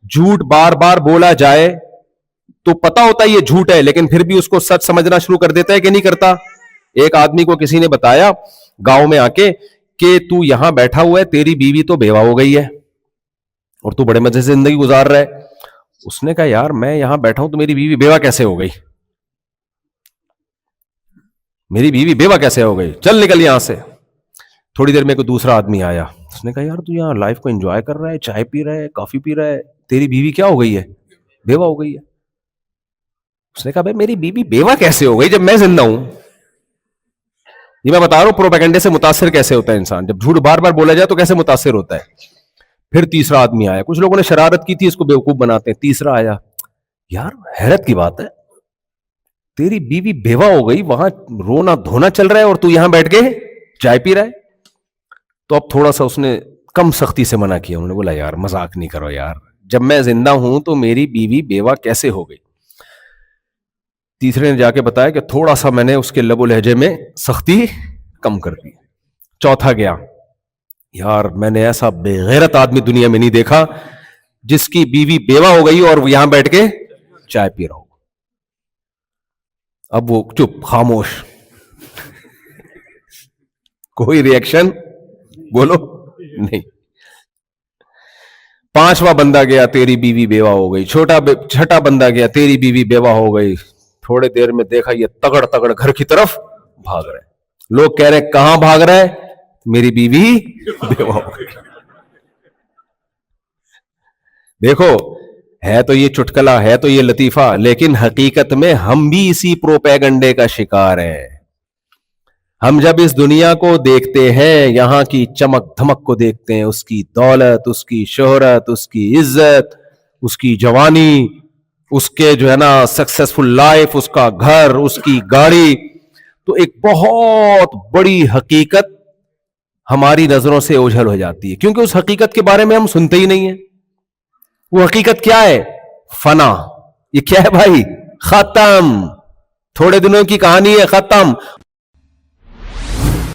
جھوٹ بار بار بولا جائے تو پتا ہوتا ہے یہ جھوٹ ہے, لیکن پھر بھی اس کو سچ سمجھنا شروع کر دیتا ہے کہ نہیں کرتا. ایک آدمی کو کسی نے بتایا گاؤں میں آ کے کہ تو یہاں بیٹھا ہوا ہے, تیری بیوی تو بیوہ ہو گئی ہے اور تو بڑے مزے سے زندگی گزار رہا ہے. اس نے کہا یار میں یہاں بیٹھا ہوں تو میری بیوی بیوہ کیسے ہو گئی, میری بیوی بیوہ کیسے ہو گئی, چل نکل یہاں سے. تھوڑی دیر میں کوئی دوسرا آدمی آیا, اس نے کہا یار تو یہاں لائف کو انجوائے کر رہا ہے, چائے پی رہا ہے, کافی پی رہا ہے, تیری بیوی کیا ہو گئی ہے, بیوہ ہو گئی ہے. اس نے کہا بھائی میری بیوی بیوہ کیسے ہو گئی جب میں زندہ ہوں. یہ میں بتا رہا ہوں پروپیگنڈے سے متاثر کیسے ہوتا ہے انسان, جب جھوٹ بار بار بولا جائے تو کیسے متاثر ہوتا ہے. پھر تیسرا آدمی آیا, کچھ لوگوں نے شرارت کی تھی, اس کو بیوقوف بناتے ہیں. تیسرا آیا, یار حیرت کی بات ہے, تیری بیوی بیوہ ہو گئی, وہاں رونا دھونا چل رہا ہے اور تو یہاں بیٹھ کے چائے پی رہا ہے. تو اب تھوڑا سا اس نے کم سختی سے منع کیا. انہوں نے بولا یار مذاق نہیں کرو یار, جب میں زندہ ہوں تو میری بیوی بیوہ کیسے ہو گئی. تیسرے نے جا کے بتایا کہ تھوڑا سا میں نے اس کے لب و لہجے میں سختی کم کر دی. چوتھا گیا, یار میں نے ایسا بے غیرت آدمی دنیا میں نہیں دیکھا جس کی بیوی بیوہ ہو گئی اور یہاں بیٹھ کے چائے پی رہا ہو. اب وہ چپ خاموش, کوئی ری ایکشن بولو نہیں. پانچواں بندہ گیا, تیری بیوی بیوہ ہو گئی. چھٹا بندہ گیا, تیری بیوی بیوہ ہو گئی. تھوڑے دیر میں دیکھا یہ تگڑ تگڑ گھر کی طرف بھاگ رہے. لوگ کہہ رہے کہاں بھاگ رہے, میری بیوی بیوہ ہو گئی. دیکھو ہے تو یہ چٹکلا, ہے تو یہ لطیفہ, لیکن حقیقت میں ہم بھی اسی پروپیگنڈے کا شکار ہیں. ہم جب اس دنیا کو دیکھتے ہیں, یہاں کی چمک دھمک کو دیکھتے ہیں, اس کی دولت, اس کی شہرت, اس کی عزت, اس کی جوانی, اس کے جو ہے نا سکسیسفل لائف, اس کا گھر, اس کی گاڑی, تو ایک بہت بڑی حقیقت ہماری نظروں سے اوجھل ہو جاتی ہے, کیونکہ اس حقیقت کے بارے میں ہم سنتے ہی نہیں ہیں. وہ حقیقت کیا ہے؟ فنا. یہ کیا ہے بھائی؟ ختم. تھوڑے دنوں کی کہانی ہے, ختم.